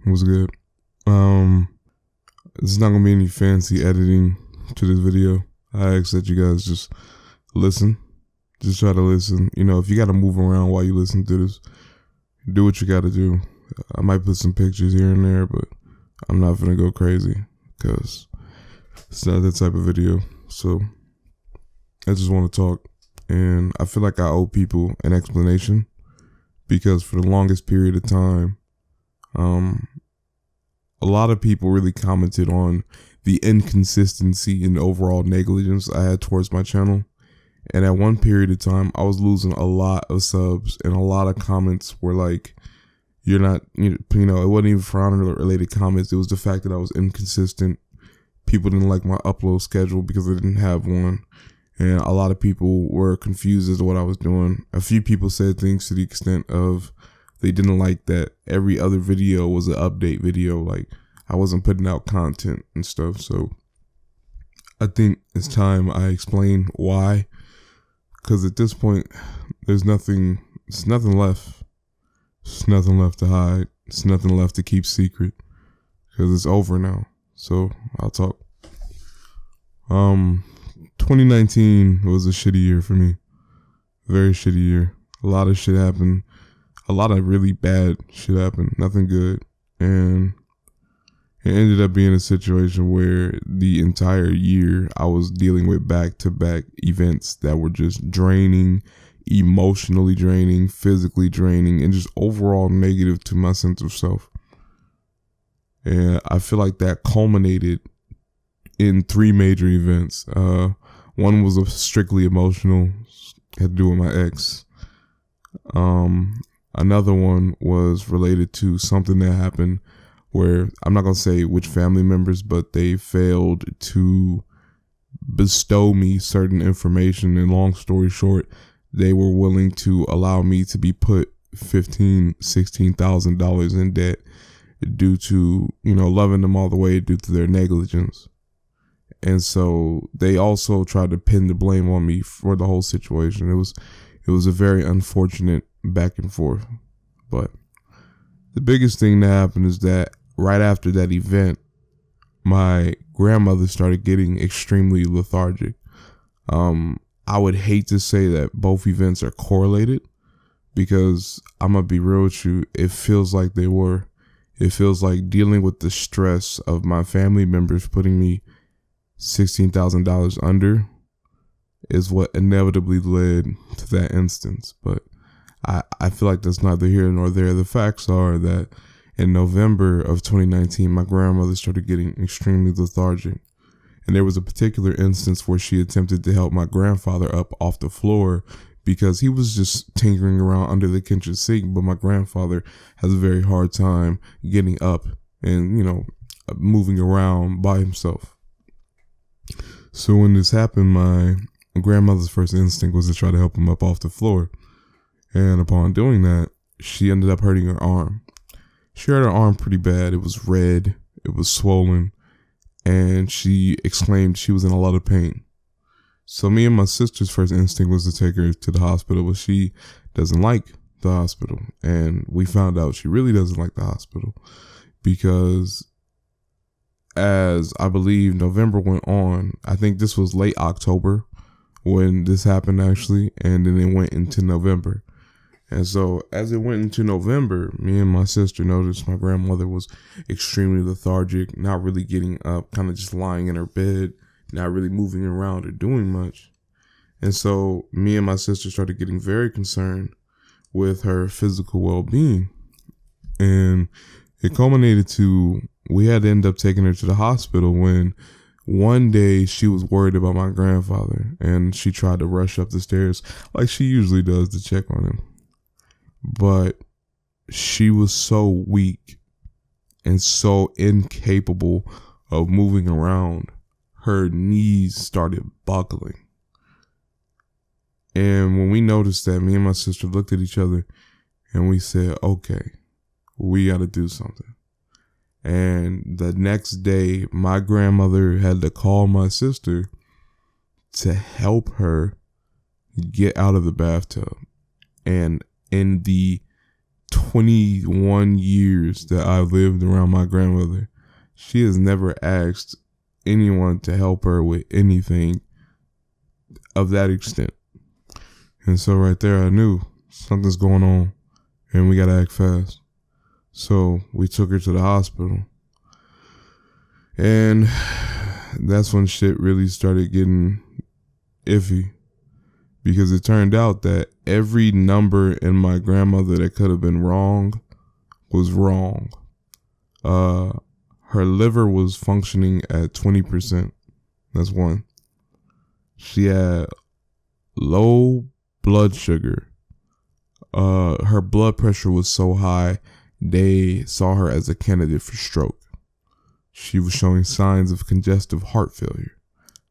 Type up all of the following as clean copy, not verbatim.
What's good? It's not gonna be any fancy editing to this video. I ask that you guys just listen. Just try to listen. You know, if you gotta move around while you listen to this, do what you gotta do. I might put some pictures here and there, but I'm not gonna go crazy because it's not that type of video. So I just want to talk, and I feel like I owe people an explanation because for the longest period of time, a lot of people really commented on the inconsistency and overall negligence I had towards my channel. And at one period of time, I was losing a lot of subs, and a lot of comments were like, you're not, you know, it wasn't even founder related comments. It was the fact that I was inconsistent. People didn't like my upload schedule because I didn't have one. And a lot of people were confused as to what I was doing. A few people said things to the extent of they didn't like that every other video was an update video. Like I wasn't putting out content and stuff. So I think it's time I explain why. Because at this point, there's nothing left. There's nothing left to hide. There's nothing left to keep secret. Because it's over now. So I'll talk. 2019 was a shitty year for me. Very shitty year. A lot of shit happened. A lot of really bad shit happened. Nothing good. And it ended up being a situation where the entire year I was dealing with back-to-back events that were just draining, emotionally draining, physically draining, and just overall negative to my sense of self. And I feel like that culminated in 3 major events. One was strictly emotional, had to do with my ex. Another one was related to something that happened where I'm not going to say which family members, but they failed to bestow me certain information. And long story short, they were willing to allow me to be put $15,000, $16,000 in debt due to, you know, loving them all the way due to their negligence. And so they also tried to pin the blame on me for the whole situation. It was a very unfortunate back and forth. But the biggest thing that happened is that right after that event, my grandmother started getting extremely lethargic. I would hate to say that both events are correlated because I'm going to be real with you. It feels like they were. It feels like dealing with the stress of my family members putting me $16,000 under is what inevitably led to that instance. But I feel like that's neither here nor there. The facts are that in November of 2019, my grandmother started getting extremely lethargic. And there was a particular instance where she attempted to help my grandfather up off the floor because he was just tinkering around under the kitchen sink. But my grandfather has a very hard time getting up and, you know, moving around by himself. So when this happened, my grandmother's first instinct was to try to help him up off the floor. And upon doing that, she ended up hurting her arm. She hurt her arm pretty bad. It was red. It was swollen. And she exclaimed she was in a lot of pain. So me and my sister's first instinct was to take her to the hospital, but she doesn't like the hospital. And we found out she really doesn't like the hospital because as I believe November went on, I think this was late October when this happened actually, and then it went into November. And so as it went into November, me and my sister noticed my grandmother was extremely lethargic, not really getting up, kind of just lying in her bed, not really moving around or doing much. And so me and my sister started getting very concerned with her physical well-being. And it culminated to we had to end up taking her to the hospital when one day she was worried about my grandfather and she tried to rush up the stairs like she usually does to check on him. But she was so weak and so incapable of moving around. Her knees started buckling. And when we noticed that, me and my sister looked at each other and we said, okay, we got to do something. And the next day, my grandmother had to call my sister to help her get out of the bathtub. And in the 21 years that I've lived around my grandmother, she has never asked anyone to help her with anything of that extent. And so right there, I knew something's going on and we got to act fast. So we took her to the hospital. And that's when shit really started getting iffy, because it turned out that every number in my grandmother that could have been wrong was wrong. Her liver was functioning at 20%. That's one. She had low blood sugar. Her blood pressure was so high, they saw her as a candidate for stroke. She was showing signs of congestive heart failure.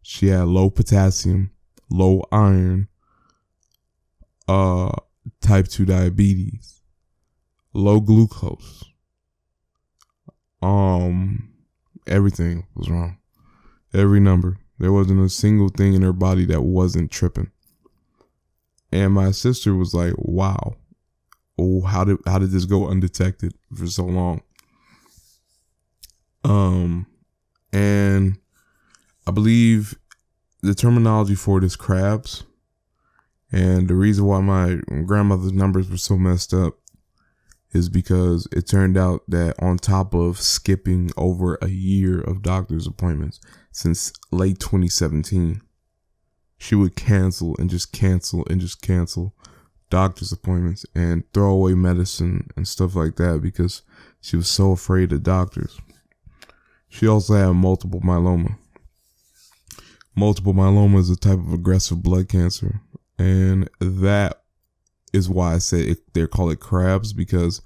She had low potassium, low iron, type 2 diabetes, low glucose. Everything was wrong. Every number. There wasn't a single thing in her body that wasn't tripping. And my sister was like, wow, oh, how did this go undetected for so long? And I believe the terminology for it is crabs. And the reason why my grandmother's numbers were so messed up is because it turned out that on top of skipping over a year of doctor's appointments since late 2017, she would cancel doctor's appointments and throw away medicine and stuff like that because she was so afraid of doctors. She also had multiple myeloma. Multiple myeloma is a type of aggressive blood cancer. And that is why I said they call it crabs, because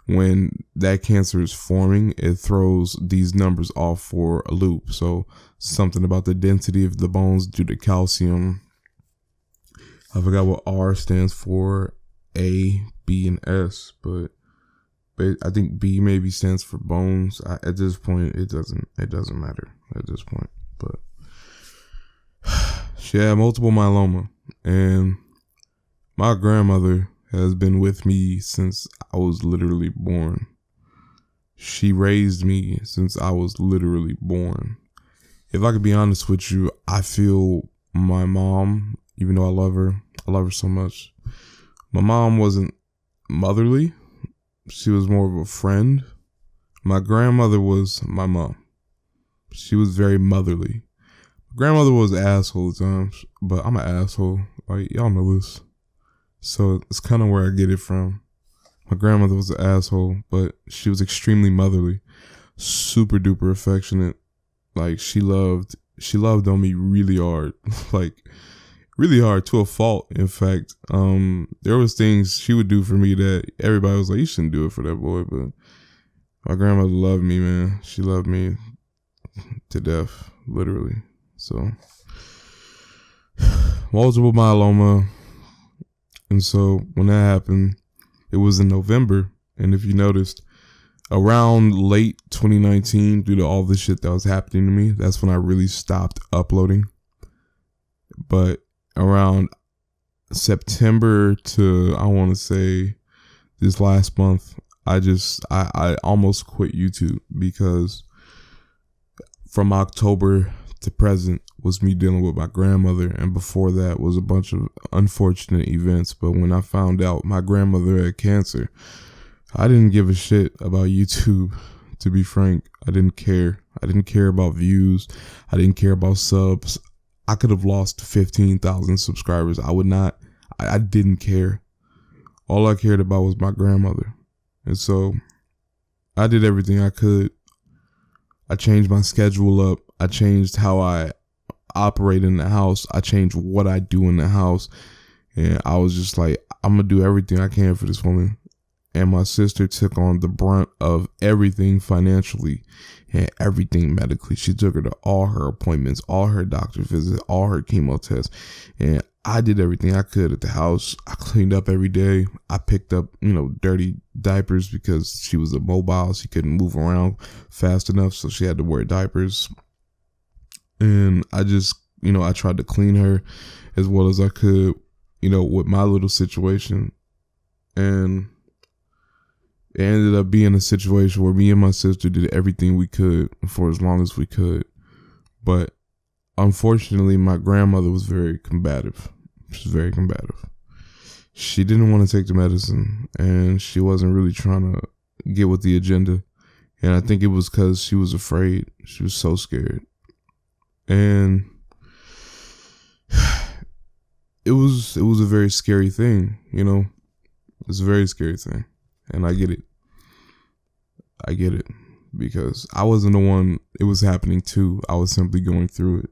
when that cancer is forming, it throws these numbers off for a loop. So something about the density of the bones due to calcium. I forgot what R stands for, A, B, and S, but I think B maybe stands for bones. At this point, it doesn't matter at this point. But she had multiple myeloma, and my grandmother has been with me since I was literally born. She raised me since I was literally born. If I could be honest with you, I feel my mom, even though I love her so much. My mom wasn't motherly. She was more of a friend. My grandmother was my mom. She was very motherly. Grandmother was an asshole at times, but I'm an asshole. Like, y'all know this. So it's kind of where I get it from. My grandmother was an asshole, but she was extremely motherly. Super duper affectionate. Like, she loved on me really hard. Like, really hard to a fault. In fact, there was things she would do for me that everybody was like, you shouldn't do it for that boy. But my grandmother loved me, man. She loved me to death, literally. So, multiple myeloma. And so when that happened, it was in November. And if you noticed, around late 2019, due to all the shit that was happening to me, that's when I really stopped uploading. But around September to, I want to say, this last month, I almost quit YouTube, because from October to present was me dealing with my grandmother, and before that was a bunch of unfortunate events. But when I found out my grandmother had cancer, I didn't give a shit about YouTube, to be frank. I didn't care. I didn't care about views. I didn't care about subs. I could have lost 15,000 subscribers. I didn't care. All I cared about was my grandmother. And so I did everything I could. I changed my schedule up. I changed how I operate in the house. I changed what I do in the house. And I was just like, I'm going to do everything I can for this woman. And my sister took on the brunt of everything financially and everything medically. She took her to all her appointments, all her doctor visits, all her chemo tests. And I did everything I could at the house. I cleaned up every day. I picked up, dirty diapers because she was immobile. She couldn't move around fast enough, so she had to wear diapers. And I just, I tried to clean her as well as I could, with my little situation. And it ended up being a situation where me and my sister did everything we could for as long as we could. But unfortunately, my grandmother was very combative. She was very combative. She didn't want to take the medicine, and she wasn't really trying to get with the agenda. And I think it was because she was afraid. She was so scared. And it was a very scary thing, you know? It's a very scary thing. And I get it. I get it. Because I wasn't the one it was happening to. I was simply going through it.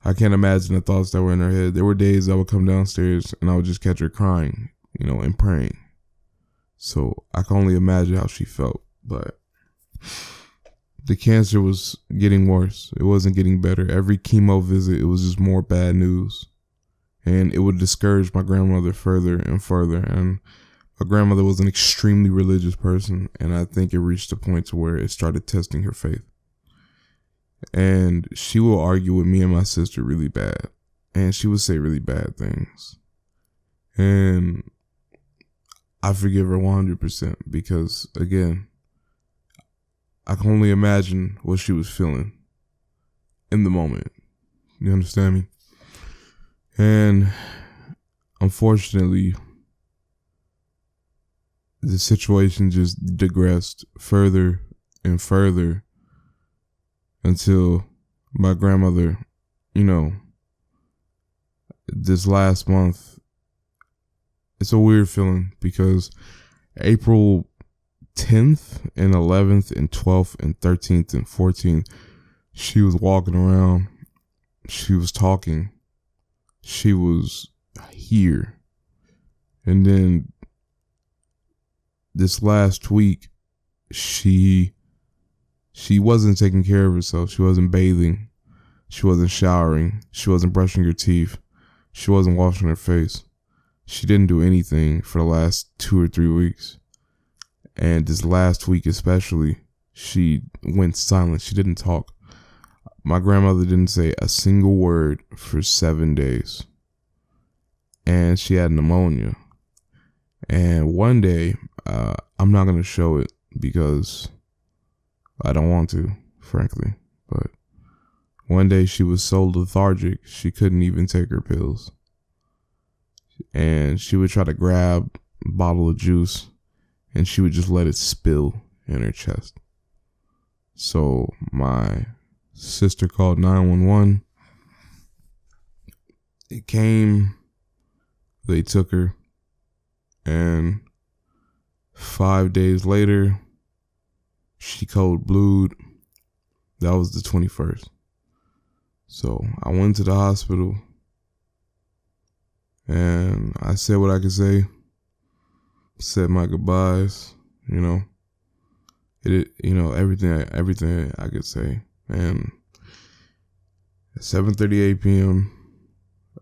I can't imagine the thoughts that were in her head. There were days I would come downstairs and I would just catch her crying, you know, and praying. So I can only imagine how she felt. But the cancer was getting worse. It wasn't getting better. Every chemo visit, it was just more bad news. And it would discourage my grandmother further and further. And my grandmother was an extremely religious person. And I think it reached a point to where it started testing her faith. And she will argue with me and my sister really bad. And she would say really bad things. And I forgive her 100% because, again, I can only imagine what she was feeling in the moment. You understand me? And unfortunately, the situation just digressed further and further until my grandmother, you know, this last month, it's a weird feeling because April 10th and 11th and 12th and 13th and 14th, she was walking around, she was talking, she was here. And then this last week, she wasn't taking care of herself. She wasn't bathing. She wasn't showering. She wasn't brushing her teeth. She wasn't washing her face. She didn't do anything for the last 2 or 3 weeks. And this last week especially, she went silent. She didn't talk. My grandmother didn't say a single word for 7 days. And she had pneumonia. And one day, I'm not going to show it because I don't want to, frankly. But one day she was so lethargic, she couldn't even take her pills. And she would try to grab a bottle of juice and she would just let it spill in her chest. So my sister called 911. It came, they took her, and 5 days later, she cold blued. That was the 21st. So I went to the hospital and I said what I could say. Said my goodbyes, you know. Everything I could say. And at 7:38 p.m.,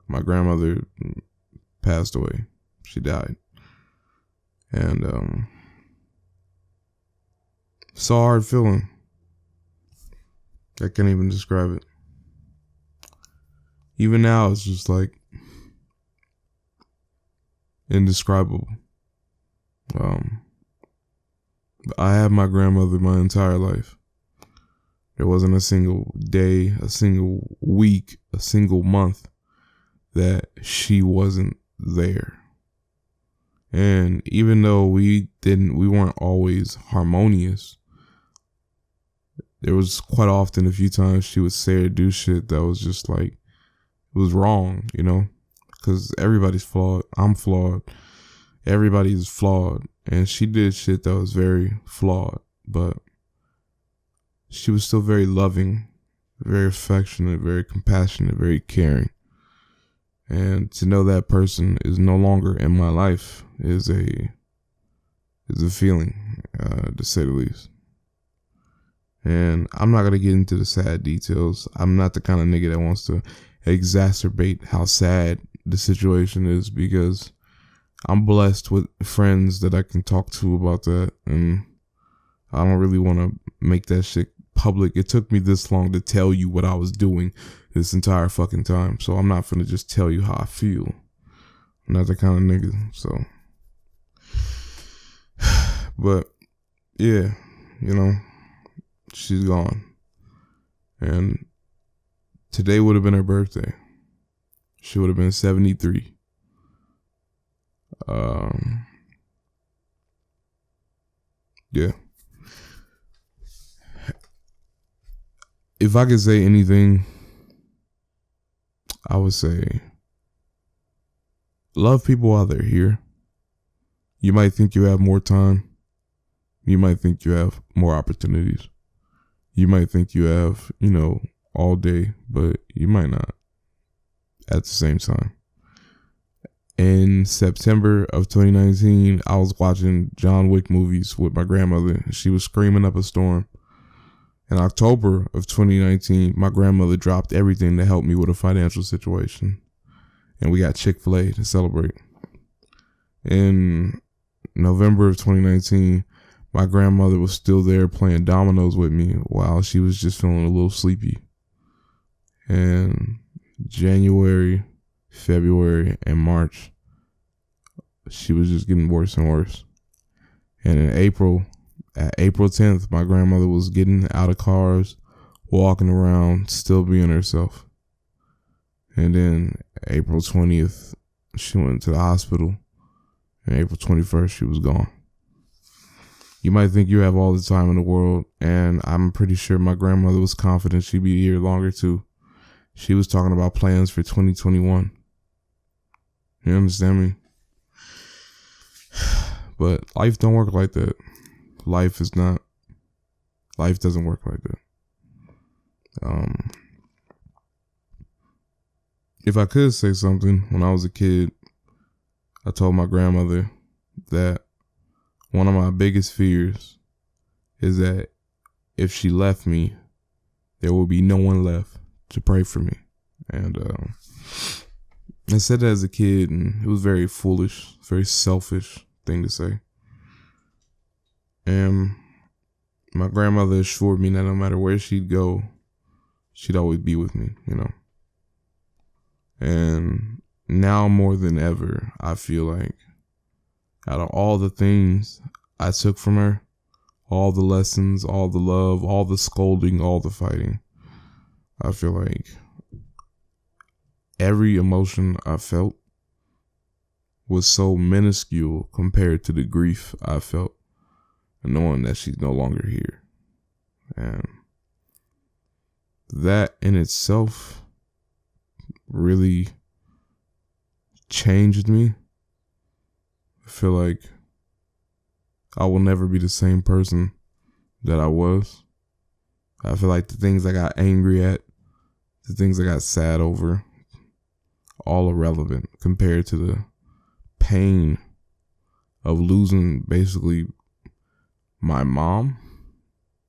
my grandmother passed away. She died. And it's a hard feeling. I can't even describe it. Even now, it's just like indescribable. I had my grandmother my entire life. There wasn't a single day, a single week, a single month that she wasn't there. And even though we weren't always harmonious, there was quite often a few times she would say or do shit that was just like, it was wrong, you know, because everybody's flawed. I'm flawed. Everybody is flawed. And she did shit that was very flawed, but she was still very loving, very affectionate, very compassionate, very caring. And to know that person is no longer in my life is a feeling, to say the least. And I'm not going to get into the sad details. I'm not the kind of nigga that wants to exacerbate how sad the situation is, because I'm blessed with friends that I can talk to about that. And I don't really want to make that shit public. It took me this long to tell you what I was doing this entire fucking time. So I'm not finna just tell you how I feel. I'm not that kind of nigga. So, but yeah, you know, she's gone. And today would have been her birthday. She would have been 73. Yeah. If I could say anything, I would say love people while they're here. You might think you have more time. You might think you have more opportunities. You might think you have, all day, but you might not at the same time. In September of 2019, I was watching John Wick movies with my grandmother. She was screaming up a storm. In October of 2019, my grandmother dropped everything to help me with a financial situation. And we got Chick-fil-A to celebrate. In November of 2019, my grandmother was still there playing dominoes with me while she was just feeling a little sleepy. And January, February, and March, she was just getting worse and worse. And in April 10th, my grandmother was getting out of cars, walking around, still being herself. And then April 20th, she went to the hospital. And April 21st, she was gone. You might think you have all the time in the world, and I'm pretty sure my grandmother was confident she'd be here longer too. She was talking about plans for 2021. You understand me? But life don't work like that. Life doesn't work like that. If I could say something, when I was a kid, I told my grandmother that one of my biggest fears is that if she left me, there will be no one left to pray for me. And I said that as a kid, and it was very foolish, very selfish thing to say. And my grandmother assured me that no matter where she'd go, she'd always be with me, And now more than ever, I feel like out of all the things I took from her, all the lessons, all the love, all the scolding, all the fighting, I feel like every emotion I felt was so minuscule compared to the grief I felt knowing that she's no longer here. And that in itself really changed me. I feel like I will never be the same person that I was. I feel like the things I got angry at, the things I got sad over, all irrelevant compared to the pain of losing basically my mom,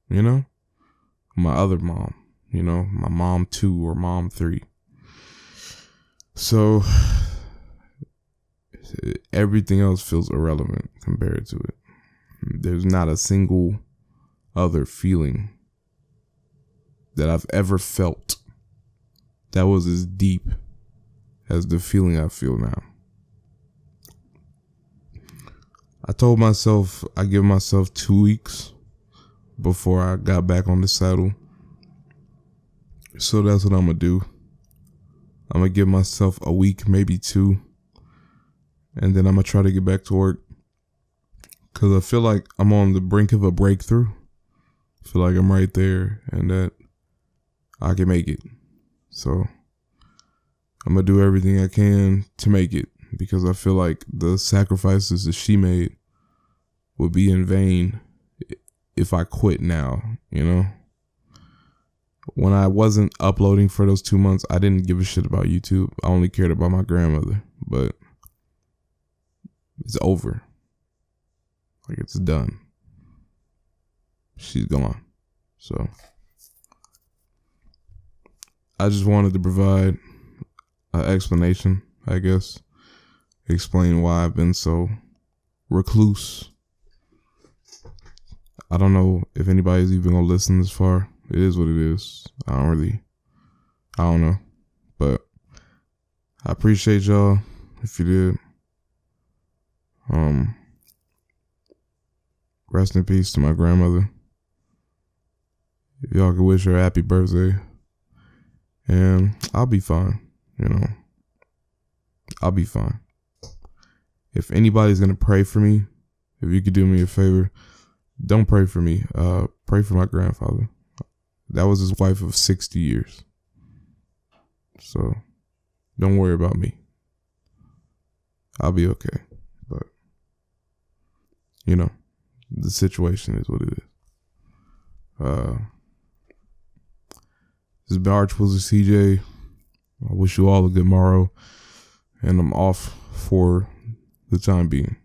my other mom, my mom 2 or mom 3. So everything else feels irrelevant compared to it. There's not a single other feeling that I've ever felt that was as deep as the feeling I feel now. I told myself I give myself 2 weeks before I got back on the saddle. So that's what I'm going to do. I'm going to give myself a week, maybe 2. And then I'm going to try to get back to work. Because I feel like I'm on the brink of a breakthrough. I feel like I'm right there and that I can make it. So I'm going to do everything I can to make it. Because I feel like the sacrifices that she made would be in vain if I quit now, When I wasn't uploading for those 2 months, I didn't give a shit about YouTube. I only cared about my grandmother. But it's over. Like, it's done. She's gone. So I just wanted to provide an explanation, I guess. Explain why I've been so recluse. I don't know if anybody's even gonna listen this far. It is what it is. I don't know. But I appreciate y'all if you did. Rest in peace to my grandmother. If y'all could wish her a happy birthday. And I'll be fine, I'll be fine. If anybody's gonna pray for me, if you could do me a favor, don't pray for me. Pray for my grandfather. That was his wife of 60 years. So don't worry about me. I'll be okay. But, the situation is what it is. This has been ArchWizard CJ. I wish you all a good morrow. And I'm off for the time being.